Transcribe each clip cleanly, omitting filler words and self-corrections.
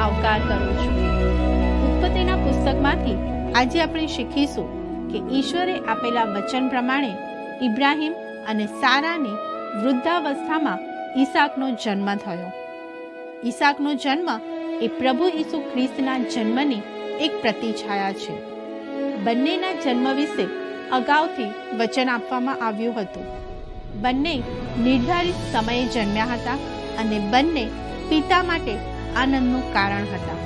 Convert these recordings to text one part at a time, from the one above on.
આવકાર કરું છું। ઉત્પત્તિના પુસ્તકમાંથી આજે આપણે શીખીશું કે ઈશ્વરે આપેલા વચન પ્રમાણે ઇબ્રાહિમ અને સારાની વૃદ્ધાવસ્થામાં ઈસાકનો જન્મ થયો। ઈસાકનો જન્મ એ પ્રભુ ઈસુ ખ્રિસ્તના જન્મની એક પ્રતિછાયા છે। બંનેના જન્મ વિશે અગાઉથી વચન આપવામાં આવ્યું હતું। બંને નિર્ધારિત સમયે જન્મ્યા હતા અને બંને પિતા માટે આનંદનું કારણ હતા।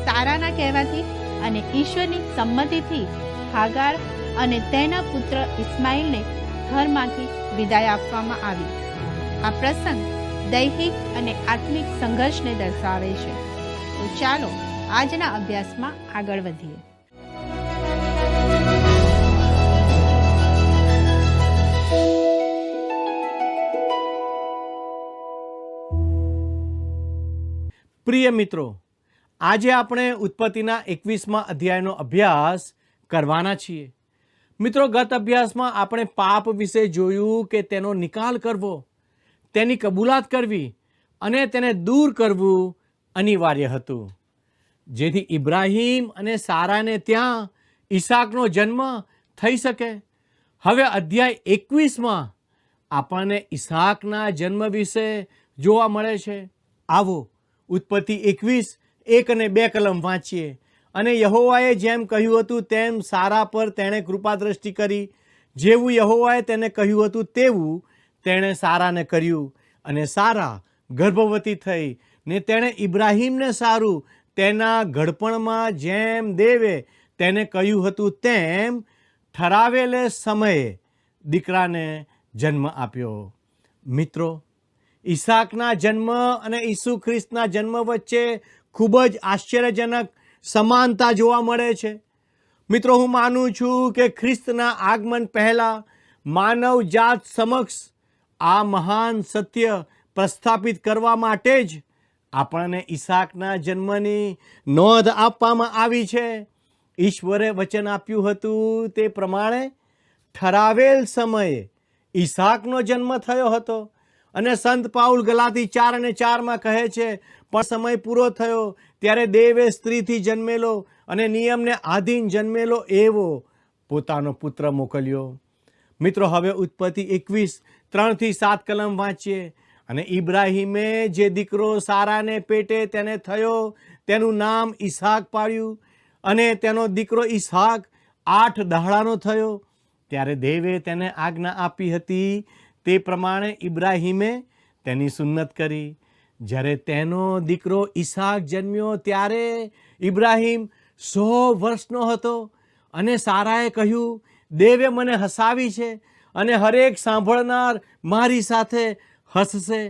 સારાના કહેવાથી અને ઈશ્વરની સંમતિથી હાગાર અને તેના પુત્ર ઇસ્માઇલને ઘરમાંથી વિદાય આપવામાં આવી। આ પ્રસંગ દૈહિક અને આત્મિક સંઘર્ષને દર્શાવે છે। તો ચાલો આજના અભ્યાસમાં આગળ વધીએ। પ્રિય મિત્રો, આજે આપણે ઉત્પત્તિના 21મા અધ્યાયનો અભ્યાસ કરવાના છીએ। મિત્રો, ગત અભ્યાસમાં આપણે પાપ વિશે જોયું કે તેનો નિકાલ કરવો, તેની કબૂલાત કરવી અને તેને દૂર કરવું અનિવાર્ય હતું, જેથી ઇબ્રાહિમ અને સારાને ત્યાં ઈસાકનો જન્મ થઈ શકે। હવે અધ્યાય 21માં આપણને ઈસાકના જન્મ વિશે જોવા મળે છે। આવો ઉત્પત્તિ 21:1 અને 2 કલમ વાંચીએ। અને યહોવાએ જેમ કહ્યું હતું તેમ સારા પર તેણે કૃપા દ્રષ્ટિ કરી, જેવું યહોવાએ તેને કહ્યું હતું તેવું તેણે સારાને કર્યું। અને સારા ગર્ભવતી થઈ ને તેણે ઇબ્રાહિમને સારું તેના ઘડપણમાં જેમ દેવે તેને કહ્યું હતું તેમ ઠરાવેલે સમયે દીકરાને જન્મ આપ્યો। મિત્રો, ઈસાકના જન્મ અને ઈસુ ખ્રિસ્તના જન્મ વચ્ચે ખૂબ જ આશ્ચર્યજનક સમાનતા જોવા મળે છે। મિત્રો, હું માનું છું કે ખ્રિસ્તના આગમન પહેલાં માનવ જાત સમક્ષ આ મહાન સત્ય પ્રસ્થાપિત કરવા માટે જ આપણને ઈસાકના જન્મની નોંધ આપવામાં આવી છે। ઈશ્વરે વચન આપ્યું હતું તે પ્રમાણે ઠરાવેલ સમયે ઈસાકનો જન્મ થયો હતો। અને સંત પાઉલ ગલાતી 4 અને 4માં કહે છે, પણ સમય પૂરો થયો ત્યારે દેવે સ્ત્રીથી જન્મેલો અને નિયમને આધીન જન્મેલો એવો પોતાનો પુત્ર મોકલ્યો। મિત્રો, હવે ઉત્પત્તિ 21:3-7 કલમ વાંચીએ। અને ઇબ્રાહિમે જે દીકરો સારાને પેટે તેને થયો તેનું નામ ઈસાક પાડ્યું। અને તેનો દીકરો ઈસાક 8 દહાડાનો થયો ત્યારે દેવે તેને આજ્ઞા આપી હતી તે પ્રમાણે ઇબ્રાહિમે તેની સુન્નત કરી। જ્યારે તેનો દીકરો ઈસાક જન્મ્યો ત્યારે ઇબ્રાહિમ 100 વર્ષનો હતો। અને સારાએ કહ્યું, દેવે મને હસાવી છે અને હરેક સાંભળનાર મારી સાથે હસશે।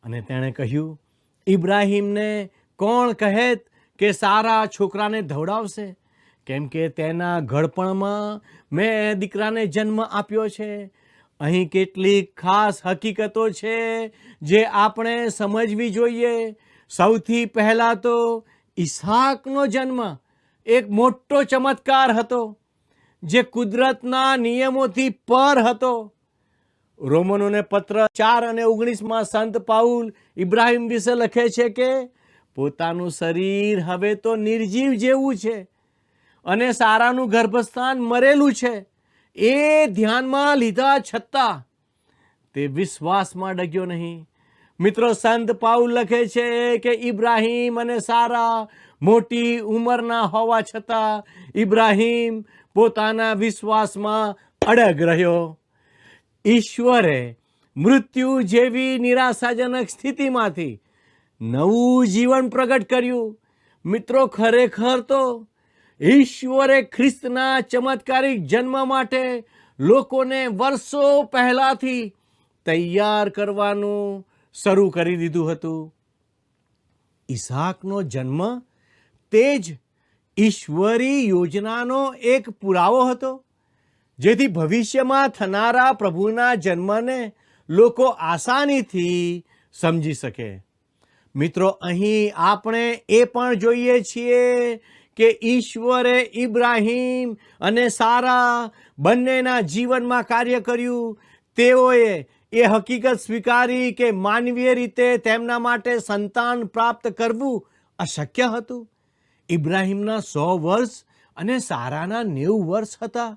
અને તેણે કહ્યું, ઇબ્રાહિમને કોણ કહેત કે સારા છોકરાને ધવડાવશે, કેમ કે તેના ઘડપણમાં મેં દીકરાને જન્મ આપ્યો છે। અહીં કેટલીક ખાસ હકીકતો છે જે આપણે સમજવી જોઈએ। સૌથી પહેલાં તો ઈસાકનો જન્મ એક મોટો ચમત્કાર હતો જે કુદરતના નિયમોથી પર હતો। રોમનોને પત્ર 4 અને 19માં સંત પાઉલ ઇબ્રાહિમ વિશે લખે છે કે પોતાનું શરીર હવે તો નિર્જીવ જેવું છે અને સારાનું ગર્ભસ્થાન મરેલું છે એ ધ્યાનમાં લીધા છતાં તે વિશ્વાસમાં ડગ્યો નહીં। મિત્રો, સંત પાઉલ લખે છે કે ઇબ્રાહિમ અને સારા મોટી ઉંમરના હોવા છતાં ઇબ્રાહિમ પોતાના વિશ્વાસમાં અડગ રહ્યો। ઈશ્વરે મૃત્યુ જેવી નિરાશાજનક સ્થિતિમાંથી નવું જીવન પ્રગટ કર્યું। મિત્રો, ખરેખર તો ઈશ્વરે ખ્રિસ્તના ચમત્કારિક જન્મ માટે લોકોને વર્ષો પહેલાથી તૈયાર કરવાનું શરૂ કરી દીધું હતું। ઈસાકનો જન્મ તે જ ઈશ્વરી યોજનાનો એક પુરાવો હતો, જેથી ભવિષ્યમાં થનારા પ્રભુના જન્મને લોકો આસાનીથી સમજી શકે। મિત્રો, અહીં આપણે એ પણ જોઈએ છીએ કે ઈશ્વરે ઇબ્રાહિમ અને સારા બંનેના જીવનમાં કાર્ય કર્યું। તેઓએ એ હકીકત સ્વીકારી કે માનવીય રીતે તેમના માટે સંતાન પ્રાપ્ત કરવું અશક્ય હતું? ઇબ્રાહિમના 100 વર્ષ અને સારાના 90 વર્ષ હતા.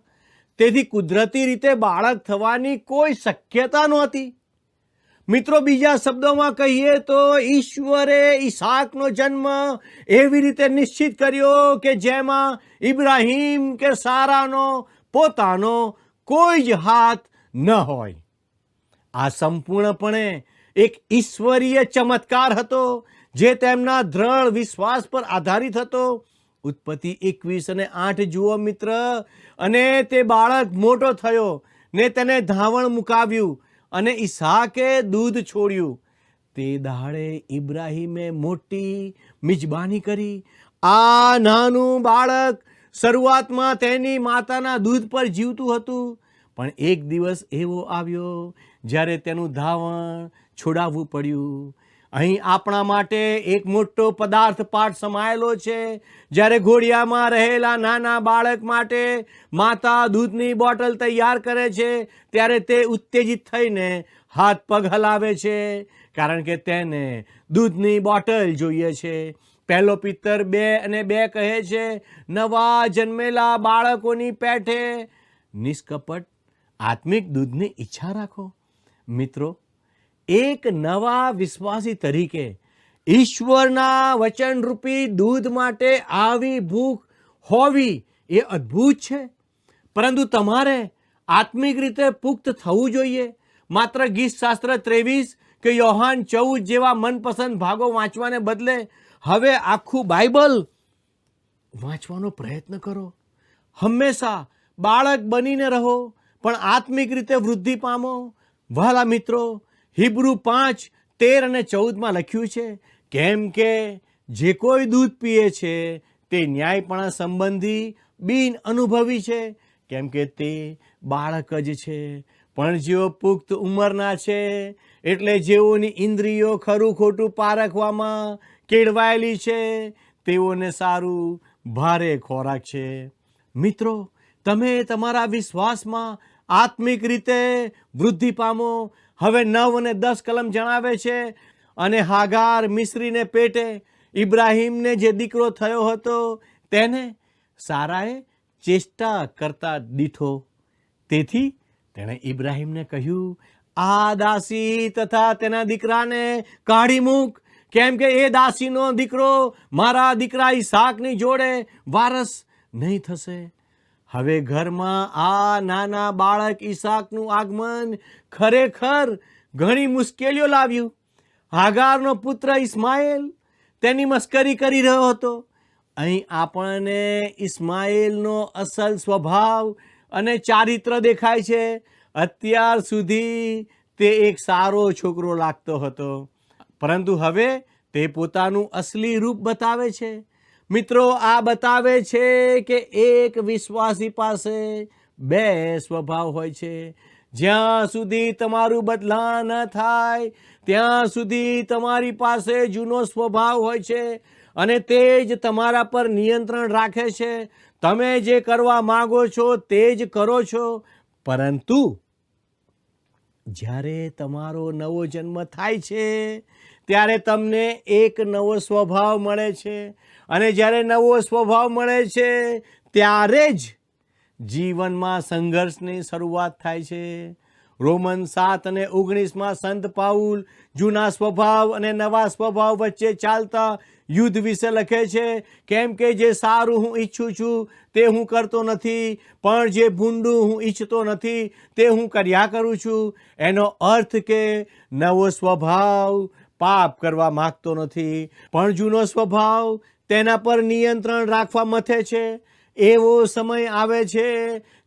તેથી કુદરતી રીતે બાળક થવાની કોઈ શક્યતા નહોતી. મિત્રો, બીજા શબ્દોમાં કહીએ તો ઈશ્વરે ઈસાકનો જન્મ એવી રીતે નિશ્ચિત કર્યો કે જેમાં ઇબ્રાહિમ કે સારાનો પોતાનો કોઈ જ હાથ ન હોય. આ સંપૂર્ણપણે એક ઈશ્વરીય ચમત્કાર હતો જે તેમના દ્રઢ વિશ્વાસ પર આધારિત હતો. ઉત્પત્તિ 21:8 જુઓ મિત્ર. અને તે બાળક મોટો થયો ને તેને ધાવણ મુકાવ્યું અને ઈસાકે દૂધ છોડ્યું. તે દાડે ઇબ્રાહિમે મોટી મિજબાની કરી. આ નાનું બાળક શરૂઆતમાં તેની માતાના દૂધ પર જીવતું હતું, પણ એક દિવસ એવો આવ્યો જ્યારે તેનું ધાવણ છોડાવવું પડ્યું. અહીં આપણા માટે એક મોટો પદાર્થ પાઠ સમાયેલો છે. જ્યારે ઘોડિયામાં રહેલા નાના બાળક માટે માતા દૂધની બોટલ તૈયાર કરે છે ત્યારે તે ઉત્તેજિત થઈને હાથ પગ હલાવે છે, કારણ કે તેને દૂધની બોટલ જોઈએ છે. પહેલો પિત્તર 2:2 કહે છે, નવા જન્મેલા બાળકોની પેઠે નિષ્કપટ આત્મિક દૂધની ઈચ્છા રાખો. મિત્રો, એક નવા વિશ્વાસી તરીકે ઈશ્વરના વચનરૂપી દૂધ માટે આવી ભૂખ હોવી એ અદ્ભુત છે. પરંતુ તમારે આત્મિક રીતે પુખ્ત થવું જોઈએ. માત્ર ગીતશાસ્ત્ર 23 કે યોહાન 14 જેવા મનપસંદ ભાગો વાંચવાને બદલે હવે આખું બાઇબલ વાંચવાનો પ્રયત્ન કરો. હંમેશા બાળક બનીને રહો, પણ આત્મિક રીતે વૃદ્ધિ પામો. વહાલા મિત્રો, હિબ્રુ 5:13 અને 14 લખ્યું છે, કેમ કે જે કોઈ દૂધ પીએ છે તે ન્યાયપણા સંબંધી બિન અનુભવી છે, કેમ કે તે બાળક જ છે. પણ જેઓ પુખ્ત ઉંમરના છે, એટલે જેઓની ઇન્દ્રિયો ખરું ખોટું પારખવામાં કેળવાયેલી છે, તેઓને સારું ભારે ખોરાક છે. મિત્રો, તમે તમારા વિશ્વાસમાં આત્મિક રીતે વૃદ્ધિ પામો. હવે 9 અને 10 કલમ જણાવે છે, અને હાગાર મિસ્રીને પેટે ઇબ્રાહિમને જે દીકરો થયો હતો તેને સારાએ ચેષ્ટા કરતા દીઠો. તેથી તેણે ઇબ્રાહિમને કહ્યું, આ દાસી તથા તેના દીકરાને કાઢી મૂક, કેમ કે એ દાસીનો દીકરો મારા દીકરા ઈસાકની જોડે વારસ નહીં થશે. હવે ઘરમાં આ નાના બાળક ઈસાકનું આગમન ખરેખર ઘણી મુશ્કેલીઓ લાવ્યું. હાગારનો પુત્ર ઇસ્માએલ તેની મસ્કરી કરી રહ્યો હતો. અહીં આપણને ઇસ્માએલનો અસલ સ્વભાવ અને ચારિત્ર દેખાય છે. અત્યાર સુધી તે એક સારો છોકરો લાગતો હતો, પરંતુ હવે તે પોતાનું અસલી રૂપ બતાવે છે. મિત્રો, આ બતાવે છે કે એક વિશ્વાસી પાસે 2 સ્વભાવ હોય છે. જ્યાં સુધી તમારું બદલાણ ન થાય ત્યાં સુધી તમારી પાસે જૂનો સ્વભાવ હોય છે, અને તે જ તમારા પર નિયંત્રણ રાખે છે. તમે જે કરવા માંગો છો તે જ કરો છો. પરંતુ જ્યારે તમારો નવો જન્મ થાય છે ત્યારે તમને એક નવો સ્વભાવ મળે છે, અને જ્યારે નવો સ્વભાવ મળે છે ત્યારે જ જીવનમાં સંઘર્ષની શરૂઆત થાય છે. રોમન 7:19 સંત પાઉલ જૂના સ્વભાવ અને નવા સ્વભાવ વચ્ચે ચાલતા યુદ્ધ વિશે લખે છે, કેમ કે જે સારું હું ઈચ્છું છું તે હું કરતો નથી, પણ જે ભૂંડું હું ઈચ્છતો નથી તે હું કર્યા કરું છું. એનો અર્થ કે નવો સ્વભાવ પાપ કરવા માગતો નથી, પણ જૂનો સ્વભાવ તેના પર નિયંત્રણ રાખવા મથે છે. એવો સમય આવે છે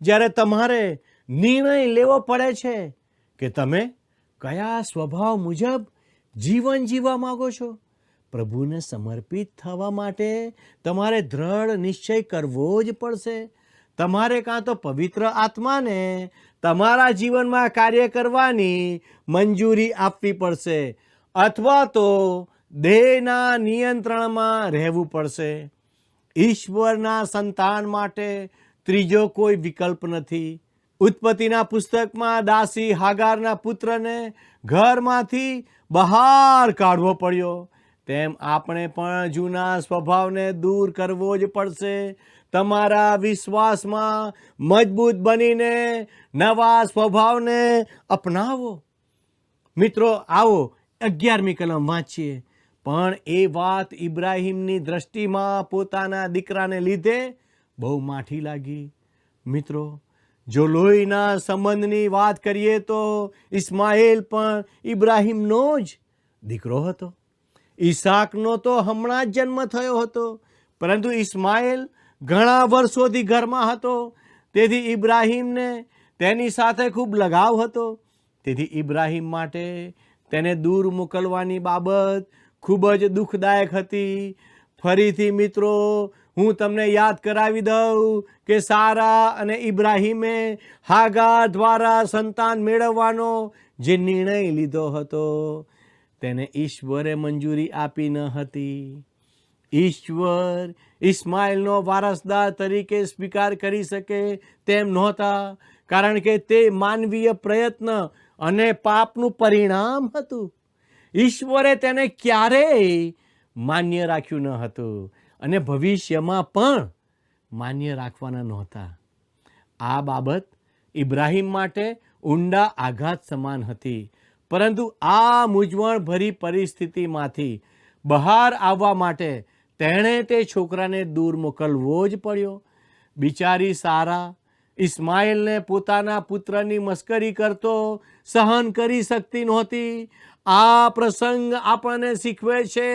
જ્યારે તમારે નિર્ણય લેવો પડે છે કે તમે કયા સ્વભાવ મુજબ જીવન જીવવા માંગો છો. પ્રભુને સમર્પિત થવા માટે તમારે દ્રઢ નિશ્ચય કરવો જ પડશે. તમારે કાં તો પવિત્ર આત્માને તમારા જીવનમાં કાર્ય કરવાની મંજૂરી આપવી પડશે, અથવા તો દેહના નિયંત્રણમાં રહેવું પડશે. ઈશ્વરના સંતાન માટે ત્રીજો કોઈ વિકલ્પ નથી. ઉત્પત્તિના પુસ્તકમાં દાસી હાગારના પુત્રને ઘરમાંથી બહાર કાઢવો પડ્યો. તેમ આપણે પણ જૂના સ્વભાવને દૂર કરવો જ પડશે. તમારા વિશ્વાસમાં મજબૂત બનીને નવા સ્વભાવને અપનાવો. મિત્રો, આવો 11મી કલમ વાંચીએ. પણ એ વાત ઇબ્રાહીમની દ્રષ્ટિમાં પોતાના દીકરાને લીધે બહુ માઠી લાગી. મિત્રો, જો લોહીના સંબંધની વાત કરીએ તો ઇસ્માએલ પણ ઇબ્રાહીમનો જ દીકરો હતો. ઈસાકનો તો હમણાં જ જન્મ થયો હતો, પરંતુ ઇસ્માએલ ઘણા વર્ષોથી ઘરમાં હતો. તેથી ઇબ્રાહીમને તેની સાથે ખૂબ લગાવ હતો. તેથી ઇબ્રાહીમ માટે તેને દૂર મોકલવાની બાબત ખૂબ જ દુઃખદાયક હતી. ફરીથી મિત્રો, હું તમને યાદ કરાવી દઉં કે સારા અને ઇબ્રાહીમે હાગાર દ્વારા સંતાન મેળવવાનો જે નિર્ણય લીધો હતો તેને ઈશ્વરે મંજૂરી આપી ન હતી. ઈશ્વર ઇસ્માઇલનો વારસદાર તરીકે સ્વીકાર કરી શકે તેમ નહોતા, કારણ કે તે માનવીય પ્રયત્ન અને પાપનું પરિણામ હતું. ઈશ્વરે તેને ક્યારેય માન્ય રાખ્યું ન હતું અને ભવિષ્યમાં પણ માન્ય રાખવાના નહોતા. આ બાબત ઇબ્રાહીમ માટે ઊંડા આઘાત સમાન હતી. પરંતુ આ મૂંઝવણભરી પરિસ્થિતિમાંથી બહાર આવવા માટે તેણે તે છોકરાને દૂર મોકલવો જ પડ્યો. બિચારી સારા ઇસ્માઇલને પોતાના પુત્રની મસ્કરી કરતો સહન કરી શકતી નહોતી. આ પ્રસંગ આપણને શીખવે છે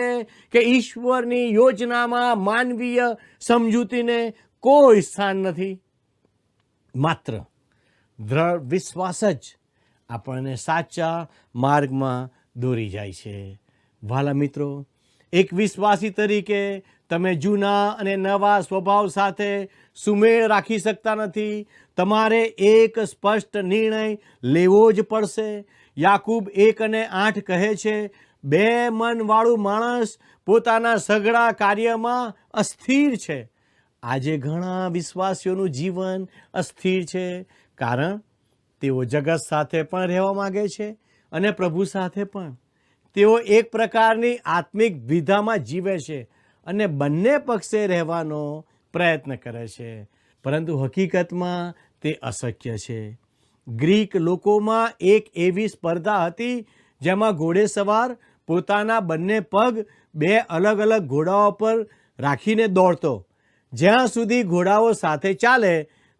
કે ઈશ્વરની યોજનામાં માનવીય સમજૂતીને કોઈ સ્થાન નથી. માત્ર દ્રઢ વિશ્વાસ જ આપણને સાચા માર્ગમાં દોરી જાય છે. વાલા મિત્રો, એક વિશ્વાસી તરીકે તમે જૂના અને નવા સ્વભાવ સાથે સુમેળ રાખી શકતા નથી. તમારે એક સ્પષ્ટ નિર્ણય લેવો જ પડશે. યાકૂબ 1:8 કહે છે, 2 મનવાળું માણસ પોતાના સઘળા કાર્યમાં અસ્થિર છે. આજે ઘણા વિશ્વાસીઓનું જીવન અસ્થિર છે, કારણ તેઓ જગત સાથે પણ રહેવા માગે છે અને પ્રભુ સાથે પણ. તેઓ એક પ્રકારની આત્મિક દ્વિધામાં જીવે છે અને બંને પક્ષે રહેવાનો પ્રયત્ન કરે છે, પરંતુ હકીકતમાં તે અશક્ય છે. ગ્રીક લોકોમાં એક એવી સ્પર્ધા હતી જેમાં ઘોડેસવાર પોતાના બંને પગ 2 અલગ અલગ ઘોડાઓ પર રાખીને દોડતો. જ્યાં સુધી ઘોડાઓ સાથે ચાલે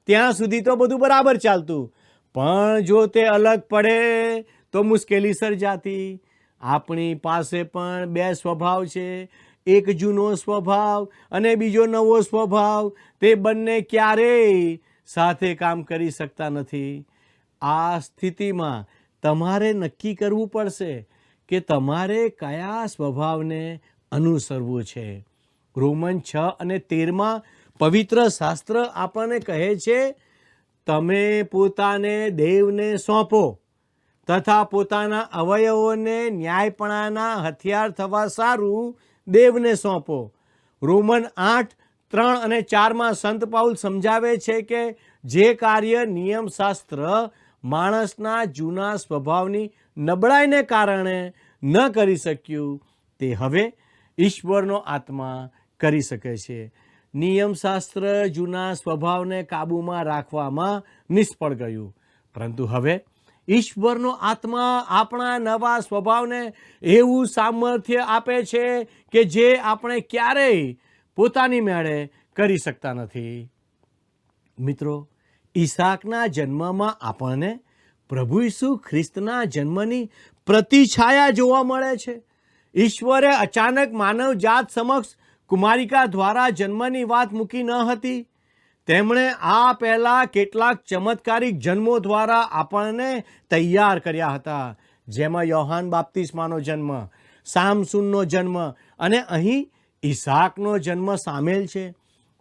ત્યાં સુધી તો બધું બરાબર ચાલતું, પણ જો તે અલગ પડે તો મુશ્કેલી સર્જાતી. આપણી પાસે પણ 2 સ્વભાવ છે, એક જૂનો સ્વભાવ અને બીજો નવો સ્વભાવ. તે બંને ક્યારેય સાથે કામ કરી શકતા નથી. આ સ્થિતિમાં તમારે નક્કી કરવું પડશે કે તમારે કયા સ્વભાવને અનુસરવું છે. રોમન 6:13 પવિત્ર શાસ્ત્ર આપણને કહે છે, તમે પોતાને દેવને સોંપો તથા પોતાના અવયવોને ન્યાયપણાના હથિયાર થવા સારું દેવને સોંપો. રોમન 8:3 અને 4 સંત પાઉલ સમજાવે છે કે જે કાર્ય નિયમશાસ્ત્ર માણસના જૂના સ્વભાવની નબળાઈને કારણે ન કરી શક્યું, તે હવે ઈશ્વરનો આત્મા કરી શકે છે. નિયમશાસ્ત્ર જૂના સ્વભાવને કાબૂમાં રાખવામાં નિષ્ફળ ગયું, પરંતુ હવે ઈશ્વરનો આત્મા આપણા નવા સ્વભાવને એવું સામર્થ્ય આપે છે કે જે આપણે ક્યારેય પોતાની મેળે કરી શકતા નથી. મિત્રો, ઈસાકના જન્મમાં આપણને પ્રભુ ઈસુ ખ્રિસ્તના જન્મની પ્રતિછાયા જોવા મળે છે. ઈશ્વરે અચાનક માનવજાત સમક્ષ કુમારિકા દ્વારા જન્મની વાત મૂકી ન હતી. તેમણે આ પહેલાં કેટલાક ચમત્કારિક જન્મો દ્વારા આપણને તૈયાર કર્યા હતા, જેમાં યોહાન બાપ્તિસ્માનો જન્મ, સામસૂનનો જન્મ અને અહીં ઈસાકનો જન્મ સામેલ છે.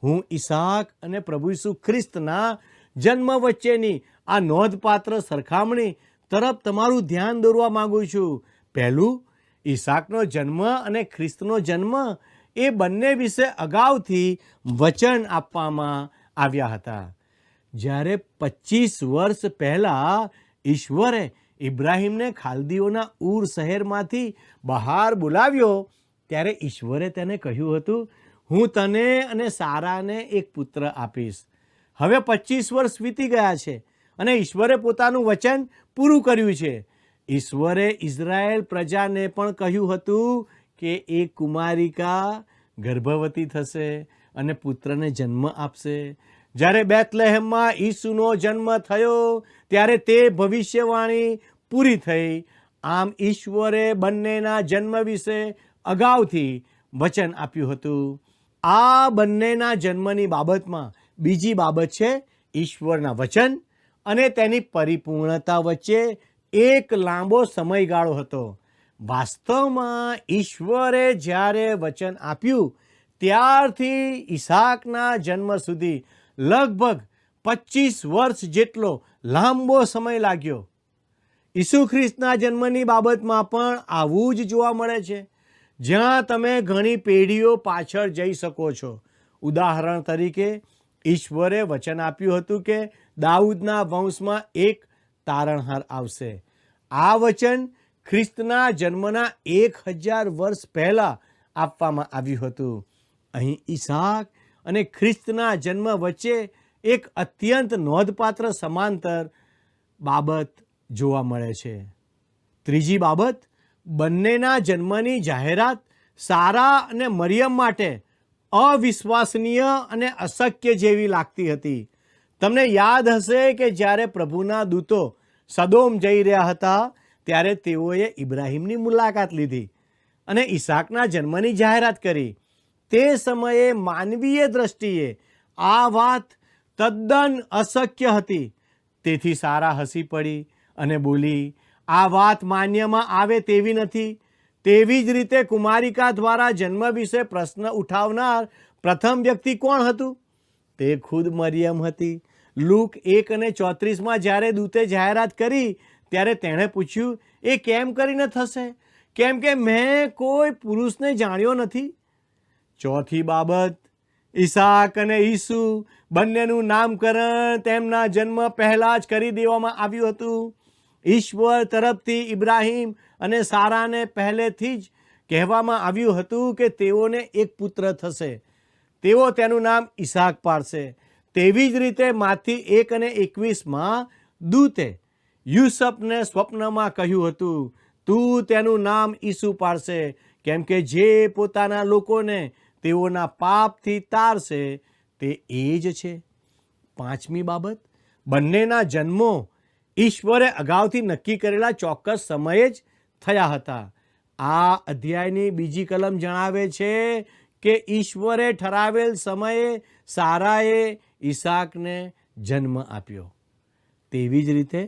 હું ઈસાક અને પ્રભુ ઈસુ ખ્રિસ્તના જન્મ વચ્ચેની આ નોંધપાત્ર સરખામણી તરફ તમારું ધ્યાન દોરવા માગું છું. પહેલું, ઈસાકનો જન્મ અને ખ્રિસ્તનો જન્મ એ બંને વિશે અગાઉથી વચન આપવામાં આવ્યા હતા. જ્યારે 25 વર્ષ પહેલાં ઈશ્વરે ઇબ્રાહીમને ખાલદીઓના ઉર શહેરમાંથી બહાર બોલાવ્યો, ત્યારે ઈશ્વરે તેને કહ્યું હતું, હું તને અને સારાને એક પુત્ર આપીશ. હવે 25 વર્ષ વીતી ગયા છે અને ઈશ્વરે પોતાનું વચન પૂરું કર્યું છે. ઈશ્વરે ઇઝરાયેલ પ્રજાને પણ કહ્યું હતું કે એક કુમારિકા ગર્ભવતી થશે અને પુત્રને જન્મ આપશે. જ્યારે બેથલેહેમમાં ઈસુનો જન્મ થયો ત્યારે તે ભવિષ્યવાણી પૂરી થઈ. આમ ઈશ્વરે બંનેના જન્મ વિશે અગાઉથી વચન આપ્યું હતું. આ બંનેના જન્મની બાબતમાં બીજી બાબત છે ઈશ્વરના વચન અને તેની પરિપૂર્ણતા વચ્ચે એક લાંબો સમયગાળો હતો. વાસ્તવમાં ઈશ્વરે જ્યારે વચન આપ્યું ત્યારથી ઈસાકના જન્મ સુધી લગભગ 25 વર્ષ જેટલો લાંબો સમય લાગ્યો. ઈસુ ખ્રિસ્તના જન્મની બાબતમાં પણ આવું જ જોવા મળે છે, જ્યાં તમે ઘણી પેઢીઓ પાછળ જઈ શકો છો. ઉદાહરણ તરીકે ઈશ્વરે વચન આપ્યું હતું કે દાઉદના વંશમાં એક તારણહાર આવશે. આ વચન ખ્રિસ્તના જન્મના 1000 વર્ષ પહેલાં આપવામાં આવ્યું હતું. અહીં ઈસાક અને ખ્રિસ્તના જન્મ વચ્ચે એક અત્યંત નોંધપાત્ર સમાંતર બાબત જોવા મળે છે. ત્રીજી બાબત, બંનેના જન્મની જાહેરાત સારા અને મરિયમ માટે અવિશ્વસનીય અને અશક્ય જેવી લાગતી હતી. તમને યાદ હશે કે જ્યારે પ્રભુના દૂતો સદોમ જઈ રહ્યા હતા ત્યારે તેઓએ ઇબ્રાહીમની મુલાકાત લીધી અને ઈસાકના જન્મની જાહેરાત કરી. તે સમયે માનવીય દ્રષ્ટિએ આ વાત તદ્દન અશક્ય હતી. તેથી સારા હસી પડી અને બોલી, આ વાત માન્યમાં આવે તેવી નથી. તેવી જ રીતે કુમારિકા દ્વારા જન્મ વિશે પ્રશ્ન ઉઠાવનાર પ્રથમ વ્યક્તિ કોણ હતું? તે ખુદ મરિયમ હતી. લૂક 1:34 જ્યારે દૂતે જાહેરાત કરી ત્યારે તેણે પૂછ્યું, એ કેમ કરીને થશે? કેમ કે મેં કોઈ પુરુષને જાણ્યો નથી. ચોથી બાબત, ઈસાક અને ઈસુ બંનેનું નામકરણ તેમના જન્મ પહેલાં જ કરી દેવામાં આવ્યું હતું. ઈશ્વર તરફથી ઇબ્રાહીમ અને સારાને પહેલેથી જ કહેવામાં આવ્યું હતું કે તેઓને એક પુત્ર થશે. તેઓ તેનું નામ ઈસાક પાડશે. તેવી જ રીતે માથી 1:21 દૂતે યુસફને સ્વપ્નમાં કહ્યું હતું, તું તેનું નામ ઈસુ પાડશે, કેમ કે જે પોતાના લોકોને તેઓના પાપથી તારશે તે એ જ છે. પાંચમી બાબત, બંનેના જન્મો ઈશ્વરે અગાઉથી નક્કી કરેલા ચોક્કસ સમયે જ થયા હતા. આ અધ્યાયની બીજી કલમ જણાવે છે કે ઈશ્વરે ઠરાવેલ સમયે સારાએ ઈસાકને જન્મ આપ્યો. તેવી જ રીતે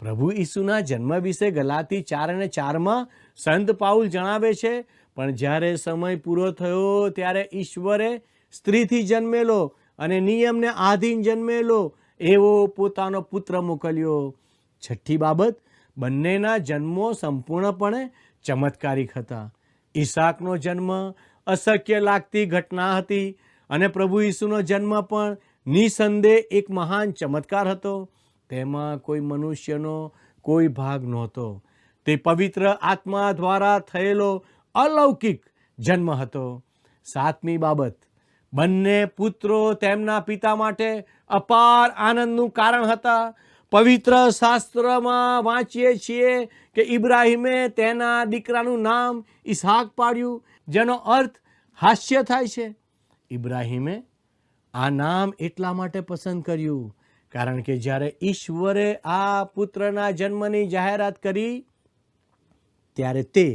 પ્રભુ ઈસુના જન્મ વિશે ગલાતી 4:4 સંત પાઉલ જણાવે છે, પણ જ્યારે સમય પૂરો થયો ત્યારે ઈશ્વરે સ્ત્રીથી જન્મેલો અને નિયમને આધીન જન્મેલો એવો પોતાનો પુત્ર મોકલ્યો. છઠ્ઠી બાબત, બંનેના જન્મો સંપૂર્ણપણે ચમત્કારિક હતા. ઈસાકનો જન્મ અશક્ય લાગતી ઘટના હતી અને પ્રભુ ઈસુનો જન્મ પણ નિસંદેહ એક મહાન ચમત્કાર હતો. તેમાં કોઈ મનુષ્યનો કોઈ ભાગ નહોતો. તે પવિત્ર આત્મા દ્વારા થયેલો અલૌકિક જન્મ હતો. સાતમી બાબત, બંને પુત્રો તેમના પિતા માટે અપાર આનંદનું કારણ હતા. પવિત્ર શાસ્ત્રમાં વાંચીએ છીએ કે ઇબ્રાહીમે તેના દીકરાનું નામ ઈસાક પાડ્યું, જેનો અર્થ હાસ્ય થાય છે. ઇબ્રાહીમે આ નામ એટલા માટે પસંદ કર્યું કારણ કે જ્યારે ઈશ્વરે આ પુત્રના જન્મની જાહેરાત કરી ત્યારે તે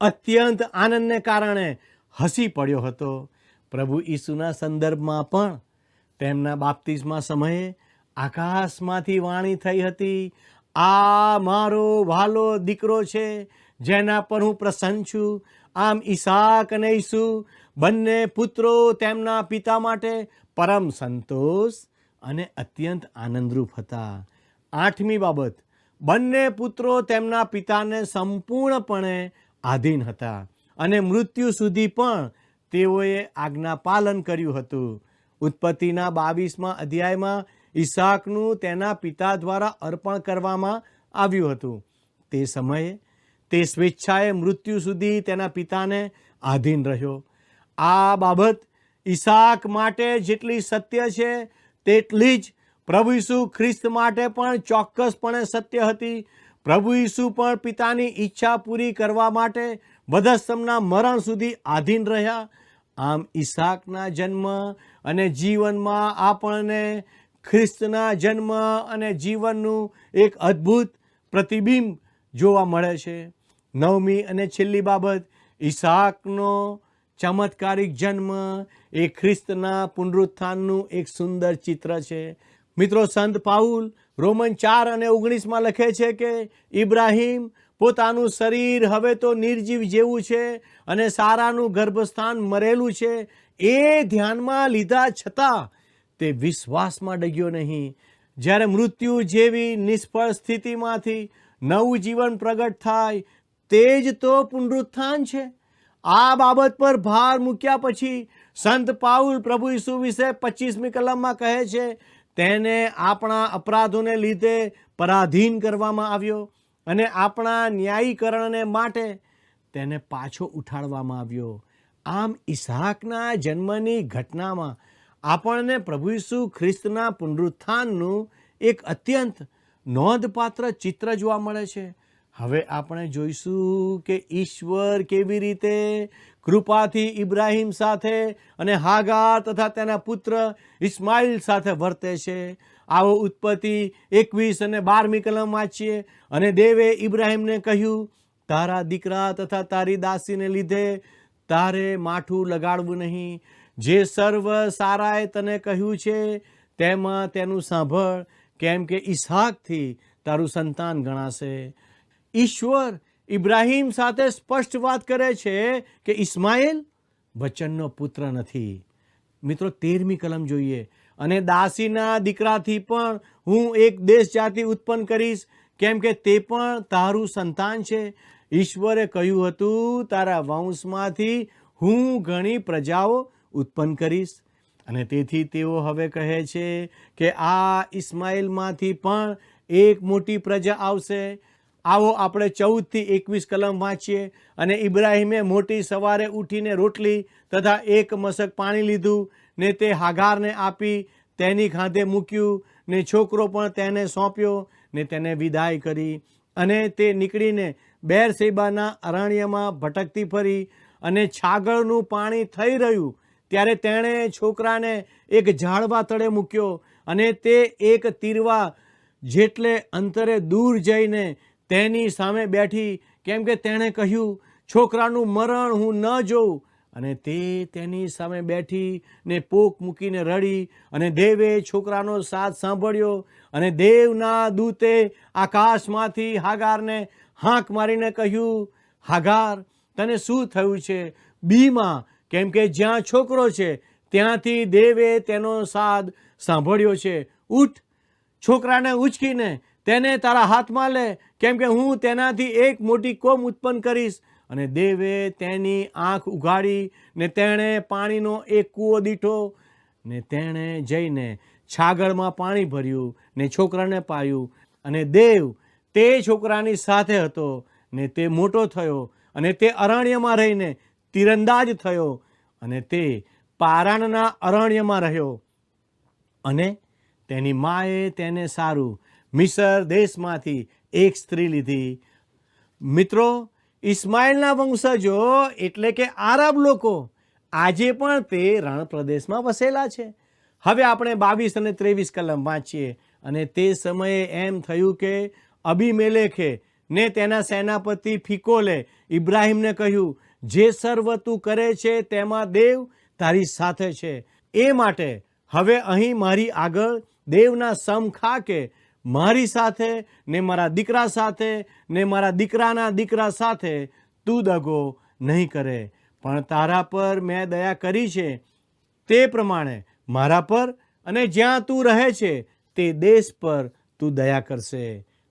અત્યંત આનંદને કારણે હસી પડ્યો હતો. પ્રભુ ઈસુના સંદર્ભમાં પણ તેમના બાપ્તિસ્મા સમયે આકાશમાંથી વાણી થઈ હતી, આ મારો વહાલો દીકરો છે જેના પર હું પ્રસન્ન છું. આમ ઈસાક અને ઈસુ બંને પુત્રો તેમના પિતા માટે પરમ સંતોષ અને અત્યંત આનંદરૂપ હતા. આઠમી બાબત, બંને પુત્રો તેમના પિતાને સંપૂર્ણપણે આધીન હતા અને મૃત્યુ સુધી પણ તેઓએ આજ્ઞા પાલન કર્યું હતું. ઉત્પત્તિના 22મા અધ્યાયમાં ઈસાકનું તેના પિતા દ્વારા અર્પણ કરવામાં આવ્યું હતું. તે સમયે તે સ્વેચ્છાએ મૃત્યુ સુધી તેના પિતાને આધીન રહ્યો. આ બાબત ઈસાક માટે જેટલી સત્ય છે તેટલી જ પ્રભુ ઈસુ ખ્રિસ્ત માટે પણ ચોક્કસપણે સત્ય હતી. પ્રભુ ઈસુ પણ પિતાની ઈચ્છા પૂરી કરવા માટે વધસ્તંભના મરણ સુધી આધીન રહ્યા. આમ ઈસાકના જન્મ અને જીવનમાં આપણને ખ્રિસ્તના જન્મ અને જીવનનું એક અદ્ભુત પ્રતિબિંબ જોવા મળે છે. 9મી અને છેલ્લી બાબત, ઈસાકનો ચમત્કારિક જન્મ એ ખ્રિસ્તના પુનરુત્થાનનું એક સુંદર ચિત્ર છે. મિત્રો, સંત પાઉલ રોમન 4 અને 19 લખે છે કે ઇબ્રાહિમ પોતાનું શરીર હવે તો નિર્જીવ જેવું છે અને સારાનું ગર્ભસ્થાન મરેલું છે એ ધ્યાનમાં લીધા છતાં તે વિશ્વાસમાં ડગ્યો નહીં. જ્યારે મૃત્યુ જેવી નિષ્ફળ સ્થિતિમાંથી નવું જીવન પ્રગટ થાય તે જ તો પુનરુત્થાન છે. આ બાબત પર ભાર મૂક્યા પછી સંત પાઉલ પ્રભુ ઈસુ વિશે 25મી કલમમાં કહે છે, તેને આપણા અપરાધોને લીધે પરાધીન કરવામાં આવ્યો અને આપણા ન્યાયીકરણને માટે તેને પાછો ઉઠાડવામાં આવ્યો. આમ ઈસાકના જન્મની ઘટનામાં આપણને પ્રભુ ઈસુ ખ્રિસ્તના પુનરુત્થાનનું એક અત્યંત નોંધપાત્ર ચિત્ર જોવા મળે છે. હવે આપણે જોઈશું કે ઈશ્વર કેવી રીતે કૃપાથી ઇબ્રાહિમ સાથે અને હાગાર તથા તેના પુત્ર ઇસ્માઇલ સાથે વર્તે છે. આવો ઉત્પત્તિ 21 અને 12મી કલમ વાંચીએ. અને દેવે ઇબ્રાહિમને કહ્યું, તારા દીકરા તથા તારી દાસીને લીધે તારે માઠું લગાડવું નહીં. જે સર્વ સારાએ તને કહ્યું છે તેમાં તેનું સાંભળ, કેમ કે ઈસાકથી તારું સંતાન ગણાશે. ઈશ્વર ઇબ્રાહિમ સાથે સ્પષ્ટ વાત કરે છે કે ઇસ્માઇલ વચનનો પુત્ર નથી. મિત્રો, 13મી કલમ જોઈએ. અને દાસીના દીકરાથી પણ હું એક દેશ જાતિ ઉત્પન્ન કરીશ, કેમ કે તે પણ તારું સંતાન છે. ઈશ્વરે કહ્યું હતું, તારા વંશમાંથી હું ઘણી પ્રજાઓ ઉત્પન્ન કરીશ. અને તેથી તેઓ હવે કહે છે કે આ ઇસ્માઇલમાંથી પણ એક મોટી પ્રજા આવશે. આવો આપણે 14 થી 21 કલમ વાંચીએ. અને ઇબ્રાહિમે મોટી સવારે ઉઠીને રોટલી તથા એક મશક પાણી લીધું ને તે હાગારને આપી, તેની ખાંધે મૂક્યું ને છોકરો પણ તેને સોંપ્યો ને તેને વિદાય કરી. અને તે નીકળીને બેરશેબાના અરણ્યમાં ભટકતી ફરી. અને છાગળનું પાણી થઈ રહ્યું ત્યારે તેણે છોકરાને એક ઝાડવા તળે મૂક્યો અને તે એક તીરવા જેટલે અંતરે દૂર જઈને તેની સામે બેઠી, કેમ કે તેણે કહ્યું, છોકરાનું મરણ હું ન જોઉં. અને તે તેની સામે બેઠી ને પોક મૂકીને રડી. અને દેવે છોકરાનો સાથ સાંભળ્યો. અને દેવના દૂતે આકાશમાંથી હાગારને હાંક મારીને કહ્યું, હાગાર, તને શું થયું છે? બીમાં, કેમ કે જ્યાં છોકરો છે ત્યાંથી દેવે તેનો સાદ સાંભળ્યો છે. ઉઠ, છોકરાને ઉચકીને તેને તારા હાથમાં લે, કેમ કે હું તેનાથી એક મોટી કોમ ઉત્પન્ન કરીશ. અને દેવે તેની આંખ ઉઘાડી ને તેણે પાણીનો એક કૂવો દીઠો ને તેણે જઈને છાગળમાં પાણી ભર્યું ને છોકરાને પાયું. અને દેવ તે છોકરાની સાથે હતો ને તે મોટો થયો અને તે અરણ્યમાં રહીને તીરંદાજ થયો અને તે પારાનના અરણ્યમાં રહ્યો. અને તેની માએ તેને સારું મિસર દેશમાંથી એક સ્ત્રી લીધી. મિત્રો, ઇસ્માઇલના વંશજો એટલે કે આરબ લોકો આજે પણ તે રણ પ્રદેશમાં વસેલા છે. હવે આપણે 22 અને 23 કલમ વાંચીએ. અને તે સમયે એમ થયું કે અબીમેલેખે ને તેના સેનાપતિ ફિકોલે ઇબ્રાહિમને કહ્યું, જે સર્વ તું કરે છે તેમાં દેવ તારી સાથે છે. એ માટે હવે અહીં મારી આગળ દેવના સમ ખા કે મારી સાથે ને મારા દીકરા સાથે ને મારા દીકરાના દીકરા સાથે તું દગો નહીં કરે. પણ તારા પર મેં દયા કરી છે તે પ્રમાણે મારા પર અને જ્યાં તું રહે છે તે દેશ પર તું દયા કરશે.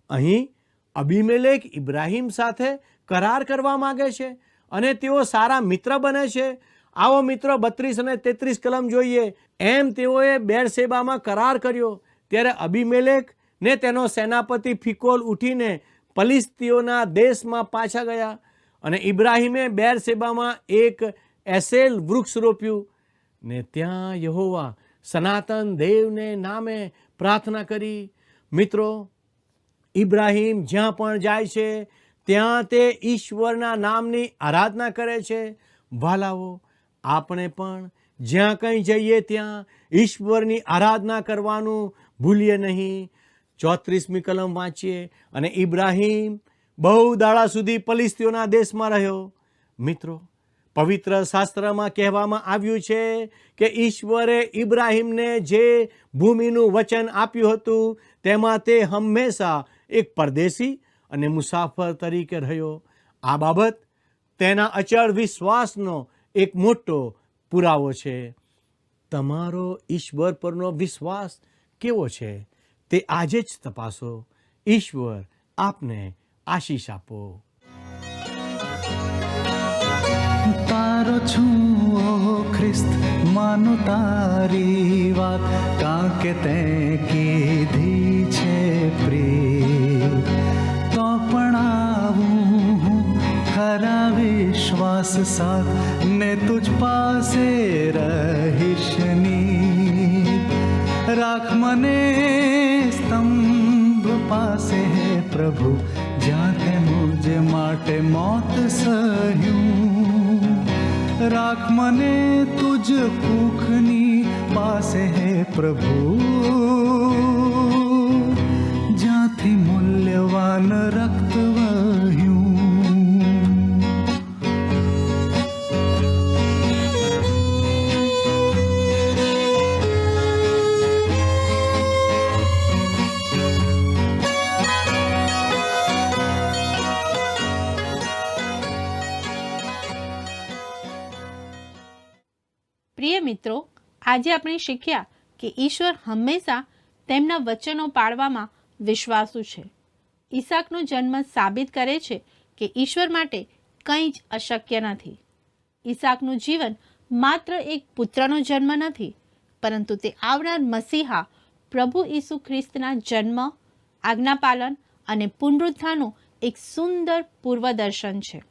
અહીં અબીમેલેક ઇબ્રાહિમ સાથે કરાર કરવા માગે છે અને તેઓ સારા મિત્ર બને છે. આવો મિત્રો 32 અને 33 કલમ જોઈએ. એમ તેઓએ બેરશેબામાં કરાર કર્યો. ત્યારે અબીમેલેક ને તેનો સેનાપતિ ફિકોલ ઉઠીને પલિસ્તીઓના દેશમાં પાછા ગયા. અને ઇબ્રાહીમે બેરશેબામાં એક એસેલ વૃક્ષ રોપ્યું ને ત્યાં યહોવા સનાતન દેવને નામે પ્રાર્થના કરી. મિત્રો, ઇબ્રાહીમ જ્યાં પણ જાય છે ત્યાં તે ઈશ્વરના નામની આરાધના કરે છે. વાલાઓ, આપણે પણ જ્યાં કંઈ જઈએ ત્યાં ઈશ્વરની આરાધના કરવાનું ભૂલીએ નહીં. 34મી કલમ વાંચીએ. અને ઇબ્રાહીમ બહુ દાડા સુધી પલિસ્તીઓના દેશમાં રહ્યો. મિત્રો, પવિત્ર શાસ્ત્રમાં કહેવામાં આવ્યું છે કે ઈશ્વરે ઇબ્રાહીમને જે ભૂમિનું વચન આપ્યું હતું તેમાં તે હંમેશા એક પરદેશી અને મુસાફર તરીકે રહ્યો. આ બાબત તેના અચળ વિશ્વાસનો એક મોટો પુરાવો છે. તમારો ઈશ્વર પરનો વિશ્વાસ કેવો છે તે આજે જ તપાસો. ઈશ્વર આપને આશીષ આપો. તારો છું ઓ ખ્રિસ્ત, માનું તારી વાત, કાંકે તે કીધી છે પ્રિય. તો પણ આવું હું ખરા વિશ્વાસ સાથ, ને તુજ પાસે રહીશ ની. રાખ મને સ્તંભ પાસે હે પ્રભુ, જ્યાં તે મુજ માટે મોત સહ્યું. રાખ મને તુજ કુખની પાસે હે પ્રભુ, જ્યાંથી મૂલ્યવાન રક્ત વહ્યું. પ્રિય મિત્રો, આજે આપણે શીખ્યા કે ઈશ્વર હંમેશા તેમના વચનો પાળવામાં વિશ્વાસુ છે. ઈસાકનો જન્મ સાબિત કરે છે કે ઈશ્વર માટે કંઈ જ અશક્ય નથી. ઈસાકનું જીવન માત્ર એક પુત્રનો જન્મ નથી, પરંતુ તે આવનાર મસીહા પ્રભુ ઈસુ ખ્રિસ્તના જન્મ, આજ્ઞાપાલન અને પુનરુત્થાનનું એક સુંદર પૂર્વદર્શન છે.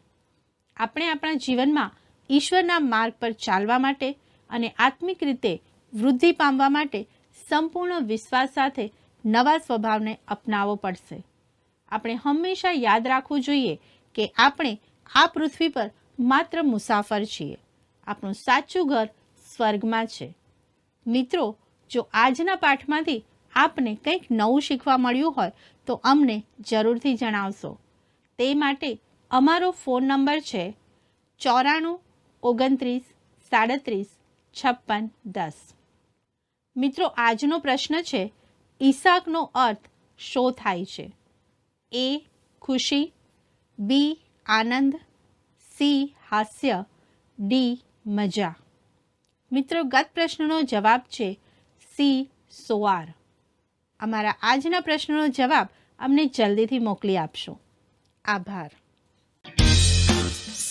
આપણે આપણા જીવનમાં ઈશ્વરના માર્ગ પર ચાલવા માટે અને આત્મિક રીતે વૃદ્ધિ પામવા માટે સંપૂર્ણ વિશ્વાસ સાથે નવા સ્વભાવને અપનાવવો પડશે. આપણે હંમેશા યાદ રાખવું જોઈએ કે આપણે આ પૃથ્વી પર માત્ર મુસાફર છીએ. આપણું સાચું ઘર સ્વર્ગમાં છે. મિત્રો, જો આજના પાઠમાંથી આપને કંઈક નવું શીખવા મળ્યું હોય તો અમને જરૂરથી જણાવશો. તે માટે અમારો ફોન નંબર છે 94 29 37 56 10. મિત્રો, આજનો પ્રશ્ન છે, ઈસાકનો અર્થ શો થાય છે? એ ખુશી, બી આનંદ, સી હાસ્ય, ડી મજા. મિત્રો, ગત પ્રશ્નનો જવાબ છે સી સોવાર. અમારા આજના પ્રશ્નનો જવાબ અમને જલ્દીથી મોકલી આપશો. આભાર.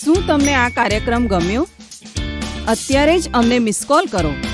શું તમને આ કાર્યક્રમ ગમ્યો? અત્યારે જ અમને મિસ કોલ કરો.